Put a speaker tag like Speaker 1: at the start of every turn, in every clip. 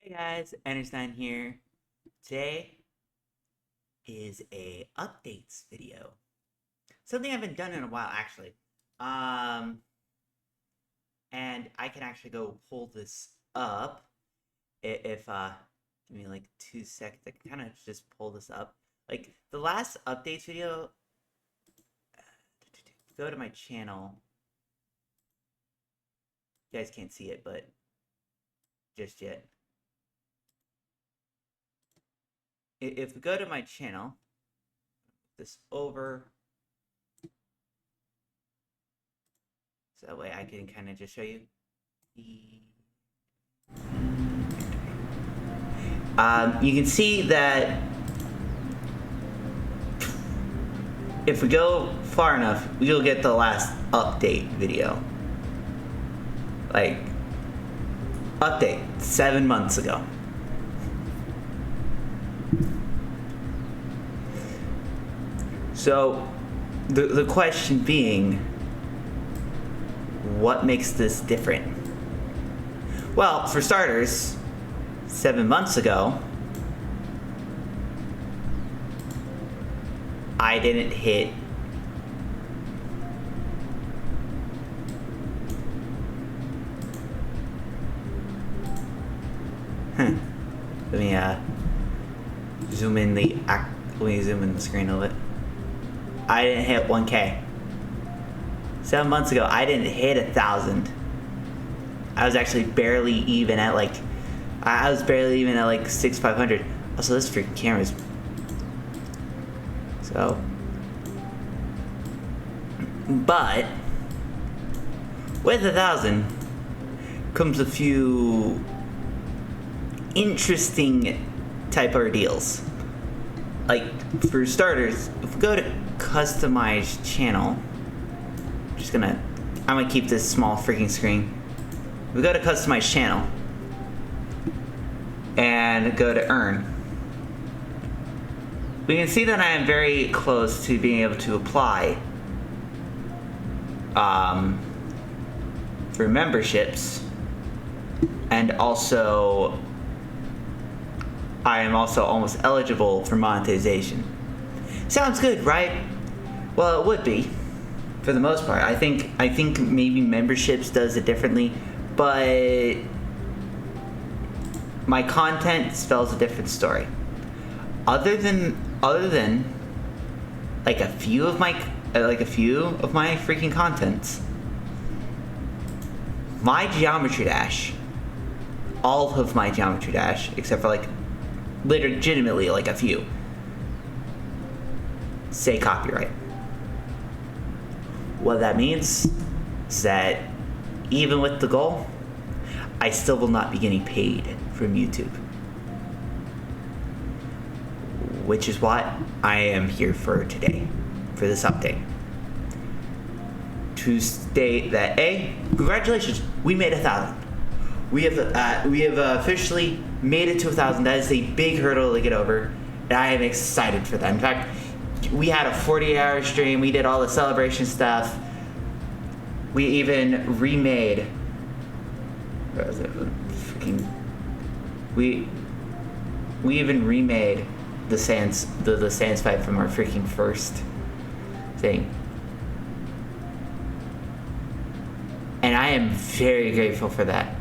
Speaker 1: Hey guys, EnderStine here. Today is a updates video. Something I haven't done in a while actually. Um and I can actually go pull this up if give me like 2 seconds. I can kind of just pull this up. Like the last updates video, go to my channel. You guys can't see it, but just yet. If we go to my channel, this over, so that way I can kind of just show you. You can see that if we go far enough, we'll get the last update video. Like, update 7 months ago. So, the question being, what makes this different? Well, for starters, 7 months ago, I didn't hit let me zoom in the screen a little bit. I didn't hit 1K. 7 months ago, I didn't hit 1,000. I was actually barely even at like, I was barely even at like 6,500. Also, this freaking camera's. So, but with 1,000 comes a few interesting type of deals. Like, for starters, if we go to customize channel, I'm gonna keep this small freaking screen. We go to customize channel and go to earn. We can see that I am very close to being able to apply for memberships, and also I am also almost eligible for monetization. Sounds good, right? Well, it would be, for the most part. I think maybe memberships does it differently, but my content spells a different story. Other than like a few of my freaking contents, my Geometry Dash, all of my Geometry Dash, except for like legitimately like a few, say copyright. What that means is that even with the goal, I still will not be getting paid from YouTube. Which is what I am here for today, for this update. To state that congratulations, we made 1,000. We have officially made it to 1,000. That is a big hurdle to get over, and I am excited for that. In fact, we had a 48-hour stream. We did all the celebration stuff. We even remade. What was it? We even remade the Sans fight from our freaking first thing. And I am very grateful for that.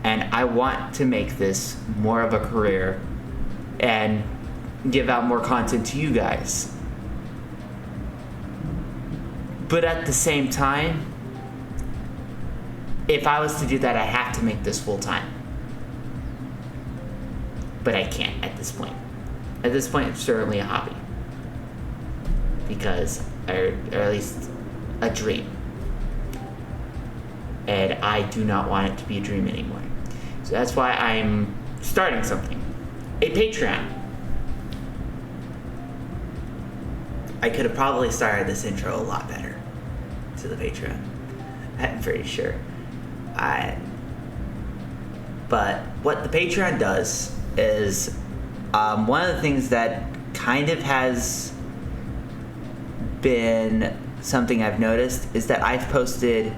Speaker 1: And I want to make this more of a career and give out more content to you guys. But at the same time, if I was to do that, I have to make this full time. But I can't at this point. At this point, it's certainly a hobby. Or at least a dream. And I do not want it to be a dream anymore. So that's why I'm starting something. A Patreon. I could have probably started this intro a lot better to the Patreon. I'm pretty sure. But what the Patreon does is one of the things that kind of has been something I've noticed is that I've posted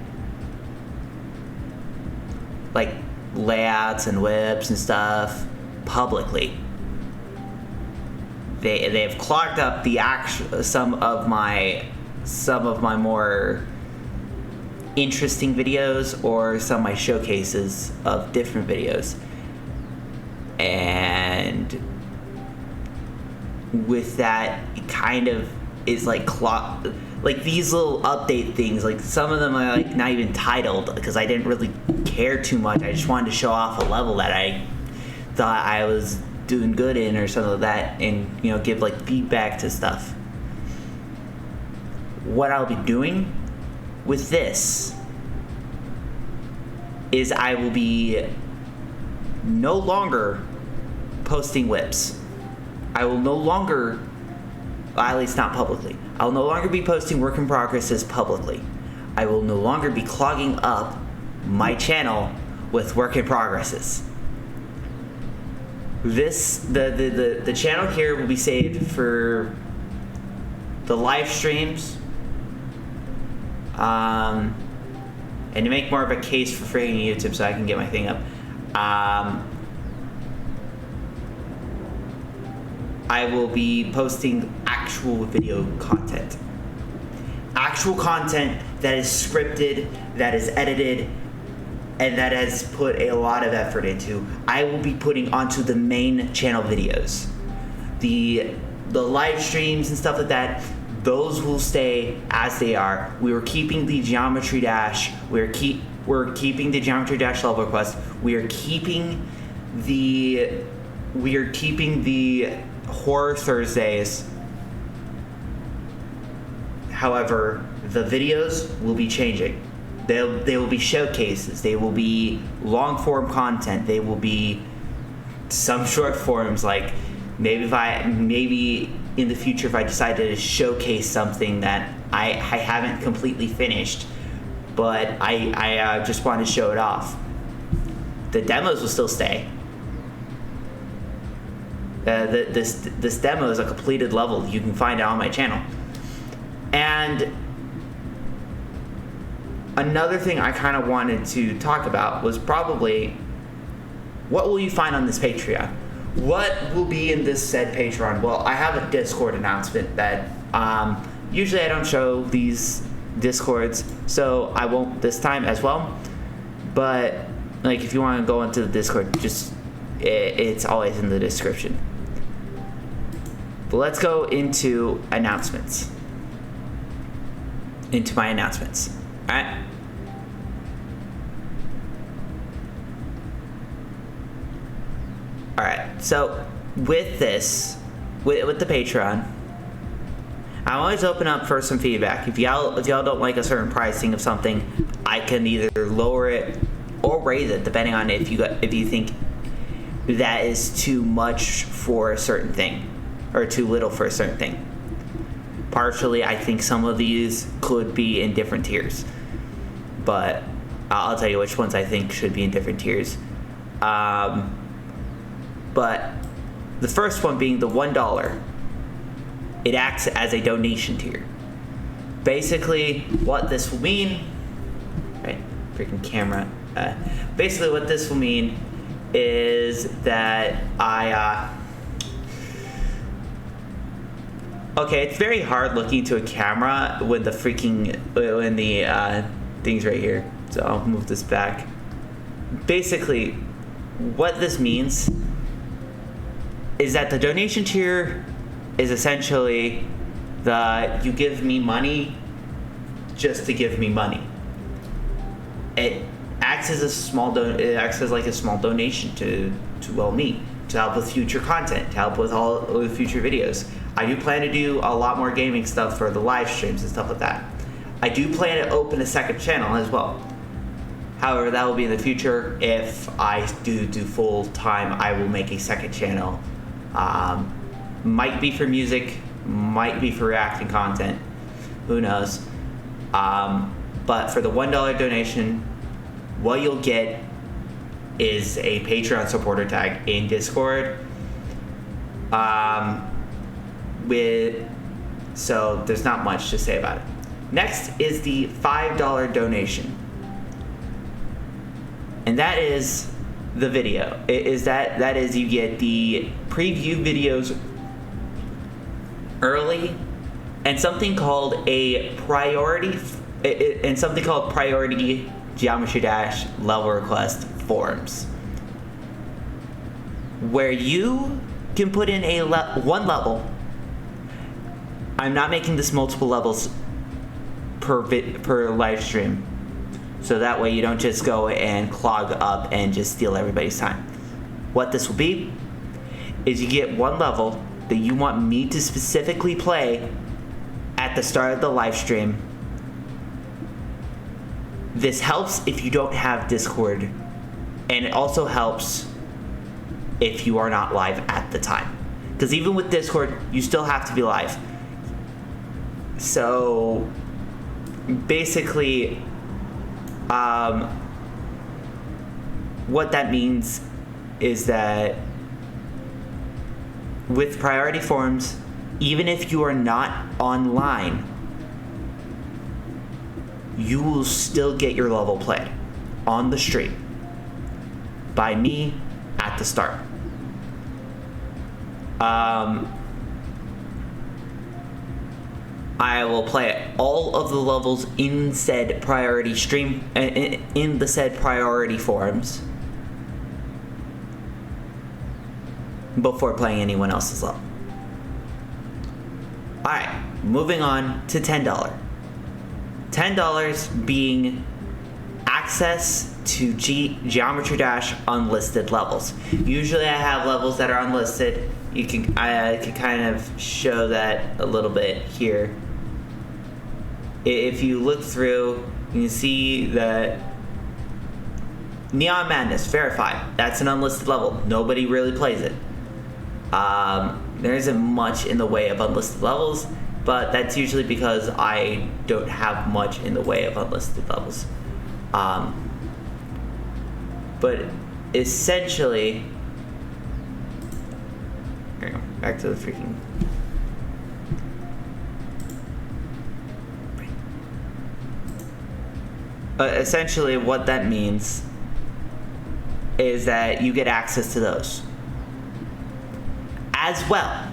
Speaker 1: like layouts and whips and stuff publicly. They've clogged up the some of my more interesting videos or some of my showcases of different videos, and with that, it kind of is like like these little update things. Like some of them are like not even titled because I didn't really care too much. I just wanted to show off a level that I thought I was doing good in or something like that, and give like feedback to stuff. What I'll be doing with this is I will be no longer posting whips. I will no longer, at least not publicly, I will no longer be posting work in progresses publicly. I will no longer be clogging up my channel with work in progresses. The channel here will be saved for the live streams, and to make more of a case for freaking YouTube so I can get my thing up. I will be posting actual video content. Actual content that is scripted, that is edited, and that has put a lot of effort into. I will be putting onto the main channel videos. The live streams and stuff like that, those will stay as they are. We are keeping the Geometry Dash. We're keeping the Geometry Dash level quest. We are keeping the Horror Thursdays. However, the videos will be changing. They will be showcases. They will be long form content. They will be some short forms. Like maybe in the future, if I decided to showcase something that I haven't completely finished, but I just want to show it off, the demos will still stay. This demo is a completed level. You can find it on my channel. And another thing I kind of wanted to talk about was probably what will you find on this Patreon? What will be in this said Patreon? Well, I have a Discord announcement that usually I don't show these Discords, so I won't this time as well. But like, if you want to go into the Discord, just it's always in the description. But let's go into announcements. Into my announcements. All right. All right. So with this, with the Patreon, I always open up for some feedback. If y'all don't like a certain pricing of something, I can either lower it or raise it depending on if you think that is too much for a certain thing or too little for a certain thing. Partially, I think some of these could be in different tiers, but I'll tell you which ones I think should be in different tiers. But the first one being the $1, it acts as a donation tier. Basically, what this will mean, right? Freaking camera. Basically, what this will mean is that okay, it's very hard looking to a camera when the thing's right here. So I'll move this back. Basically, what this means is that the donation tier is essentially you give me money just to give me money. It acts as a small donation to me, to help with future content, to help with all the future videos. I do plan to do a lot more gaming stuff for the live streams and stuff like that. I do plan to open a second channel as well. However, that will be in the future. If I do full time, I will make a second channel. Might be for music, might be for reacting content, who knows. But for the $1 donation, what you'll get is a Patreon supporter tag in Discord. So there's not much to say about it. Next is the $5 donation. and that is the video. That is you get the preview videos early, and something called a priority Geometry Dash level request forms, where you can put in one level. I'm not making this multiple levels per live stream, so that way you don't just go and clog up and just steal everybody's time. What this will be is you get one level that you want me to specifically play at the start of the live stream. This helps if you don't have Discord, and it also helps if you are not live at the time, because even with Discord you still have to be live. So basically what that means is that with priority forms, even if you are not online, you will still get your level played on the stream by me at the start. I will play all of the levels in said priority stream, in the said priority forums, before playing anyone else's level. Alright, moving on to $10. $10 being access to Geometry Dash unlisted levels. Usually I have levels that are unlisted. I can kind of show that a little bit here. If you look through, you can see that Neon Madness, verified. That's an unlisted level. Nobody really plays it. There isn't much in the way of unlisted levels, but that's usually because I don't have much in the way of unlisted levels. But essentially, here we go, back to the freaking. Essentially what that means is that you get access to those, as well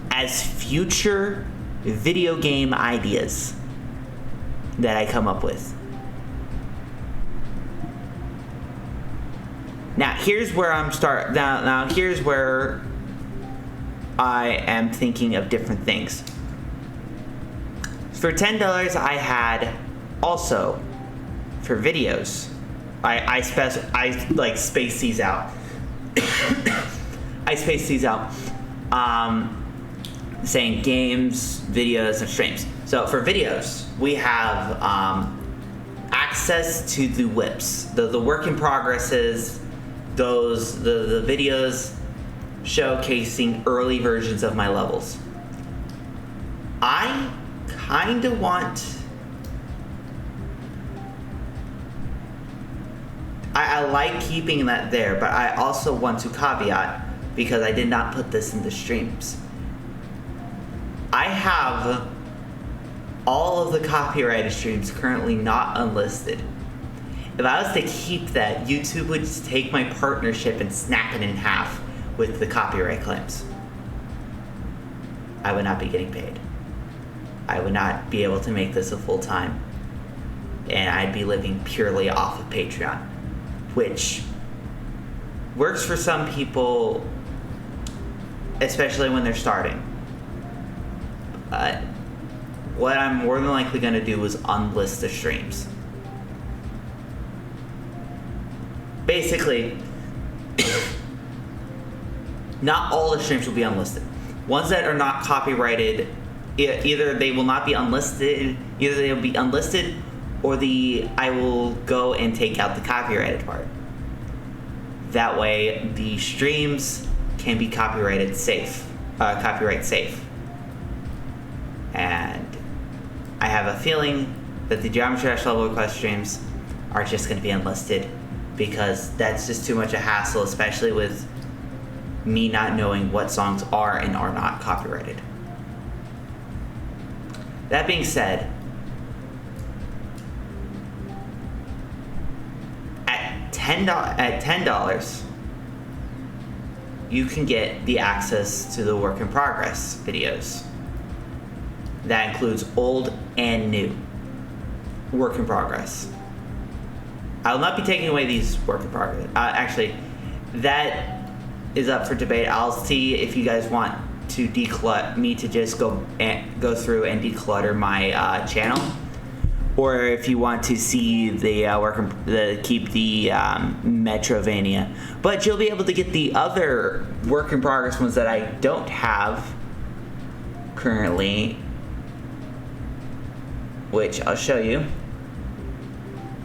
Speaker 1: as future video game ideas that I come up with. Now here's where now here's where I am thinking of different things. For $10 I had also, for videos, I space these out. I space these out, saying games, videos, and streams. So for videos, we have access to the whips, the work in progresses, the videos showcasing early versions of my levels. I kind of want. I like keeping that there, but I also want to caveat, because I did not put this in the streams. I have all of the copyrighted streams currently not unlisted. If I was to keep that, YouTube would just take my partnership and snap it in half with the copyright claims. I would not be getting paid. I would not be able to make this a full-time, and I'd be living purely off of Patreon, which works for some people, especially when they're starting. But what I'm more than likely going to do is unlist the streams. Basically, not all the streams will be unlisted. Ones that are not copyrighted, either they will not be unlisted, either they will be unlisted, or I will go and take out the copyrighted part. That way, the streams can be copyright safe. And I have a feeling that the Geometry Dash level request streams are just going to be unlisted, because that's just too much a hassle, especially with me not knowing what songs are and are not copyrighted. That being said, $10, you can get the access to the work in progress videos. That includes old and new work in progress. I will not be taking away these work in progress. Actually, that is up for debate. I'll see if you guys want to declutter me to just go through and declutter my channel, or if you want to see the keep the Metrovania. But you'll be able to get the other work in progress ones that I don't have currently, which I'll show you.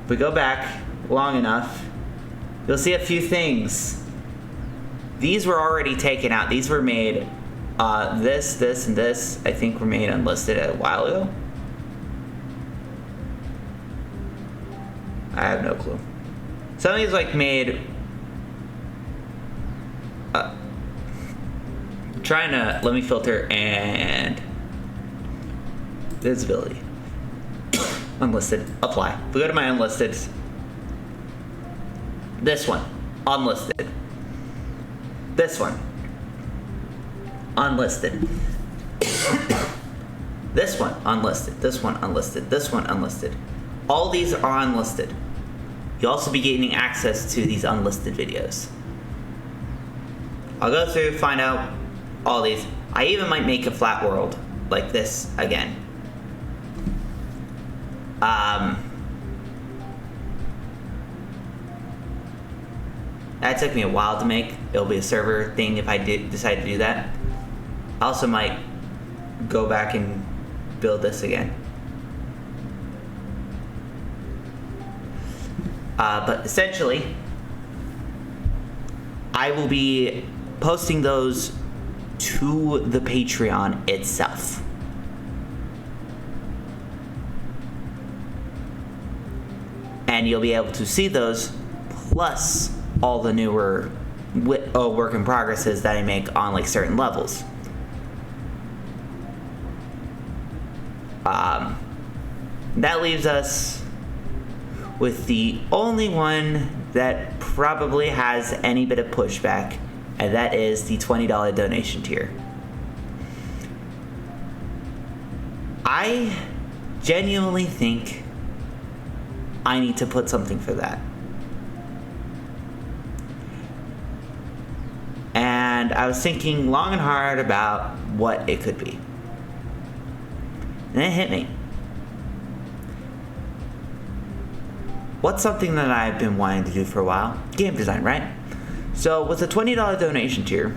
Speaker 1: If we go back long enough, you'll see a few things. These were already taken out. These were made, this, and this, I think were made unlisted a while ago. I have no clue. Some of these like made, trying to, let me filter and visibility. Unlisted, apply. If we go to my unlisted, this one, unlisted. This one, unlisted. This one, unlisted. This one, unlisted. This one, unlisted. All these are unlisted. You'll also be gaining access to these unlisted videos. I'll go through, find out all these. I even might make a flat world like this again. That took me a while to make. It'll be a server thing if I did decide to do that. I also might go back and build this again. But essentially, I will be posting those to the Patreon itself. And you'll be able to see those, plus all the newer work in progresses that I make on like certain levels. That leaves us with the only one that probably has any bit of pushback, and that is the $20 donation tier. I genuinely think I need to put something for that. And I was thinking long and hard about what it could be. And it hit me. What's something that I've been wanting to do for a while? Game design, right? So with a $20 donation tier,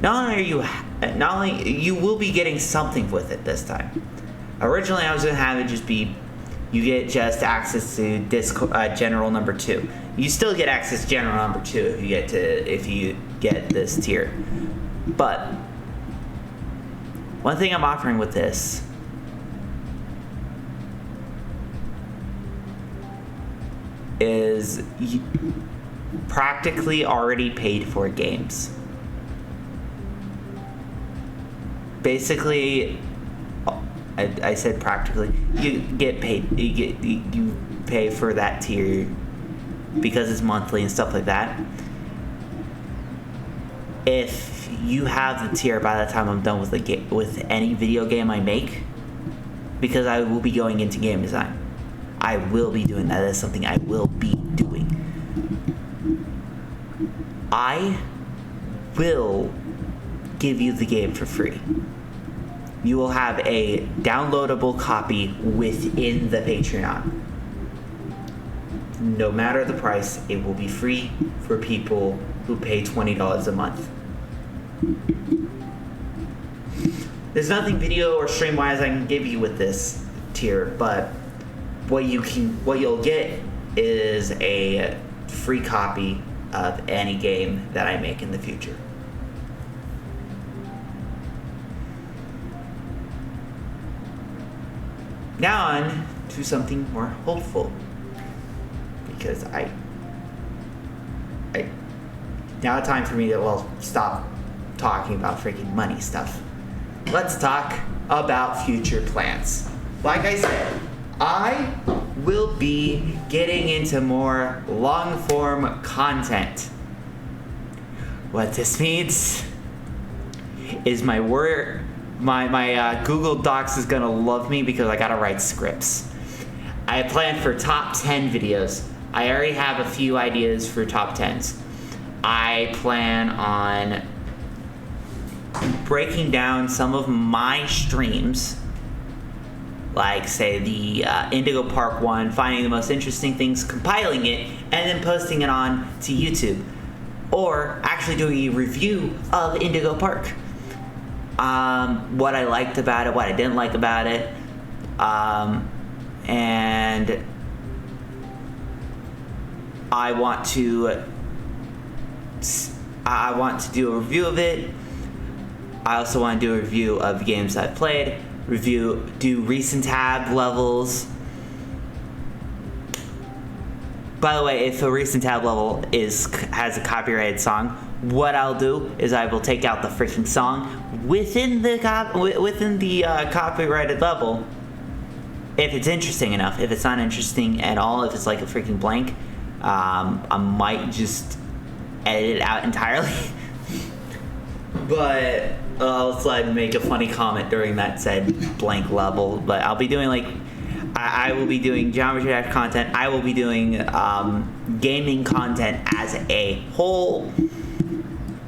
Speaker 1: not only you will be getting something with it this time. Originally, I was gonna have it just be, you get just access to Discord General number 2. You still get access to General number 2 if you get this tier. But one thing I'm offering with this is practically already paid for games. Basically, I said practically, you get paid. You pay for that tier because it's monthly and stuff like that. If you have the tier by the time I'm done with with any video game I make, because I will be going into game design, I will be doing that. That's something I will be doing. I will give you the game for free. You will have a downloadable copy within the Patreon. No matter the price, it will be free for people who pay $20 a month. There's nothing video or stream wise I can give you with this tier, but what you'll get is a free copy of any game that I make in the future. Now on to something more hopeful, because now it's time for me to stop talking about freaking money stuff. Let's talk about future plans. Like I said, I will be getting into more long-form content. What this means is my Google Docs is gonna love me because I gotta write scripts. I planned for top 10 videos. I already have a few ideas for top 10s. I plan on breaking down some of my streams, like say the Indigo Park one, finding the most interesting things, compiling it, and then posting it on to YouTube. Or actually doing a review of Indigo Park. What I liked about it, what I didn't like about it, and I want to do a review of it. I also want to do a review of games I've played, do recent tab levels. By the way, if a recent tab level has a copyrighted song, what I'll do is I will take out the freaking song within the copyrighted level. If it's interesting enough. If it's not interesting at all, if it's like a freaking blank, I might just edit it out entirely. But I'll make a funny comment during that said blank level. But I'll be doing I will be doing Geometry Dash content. I will be doing gaming content as a whole.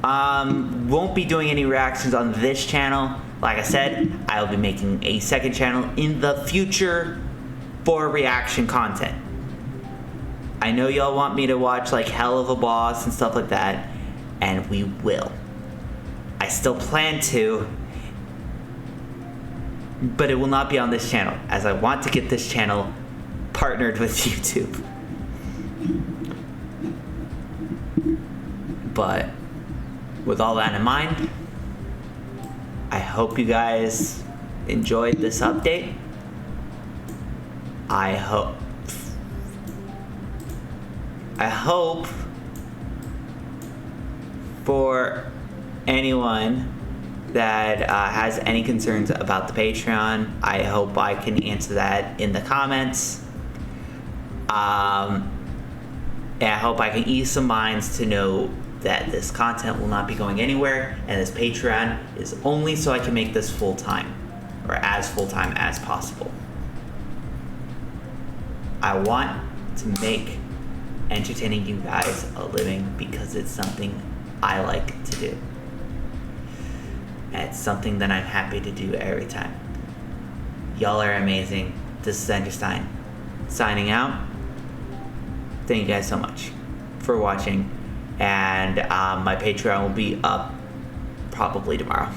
Speaker 1: Won't be doing any reactions on this channel. Like I said, I will be making a second channel in the future for reaction content. I know y'all want me to watch Hell of a Boss and stuff like that, and we will. I still plan to, but it will not be on this channel, as I want to get this channel partnered with YouTube. But with all that in mind, I hope you guys enjoyed this update. I hope for anyone that has any concerns about the Patreon, I hope I can answer that in the comments. And I hope I can ease some minds to know that this content will not be going anywhere, and this Patreon is only so I can make this full-time, or as full-time as possible. I want to make entertaining you guys a living because it's something I like to do. And it's something that I'm happy to do every time. Y'all are amazing. This is EnderStine signing out. Thank you guys so much for watching. And my Patreon will be up probably tomorrow.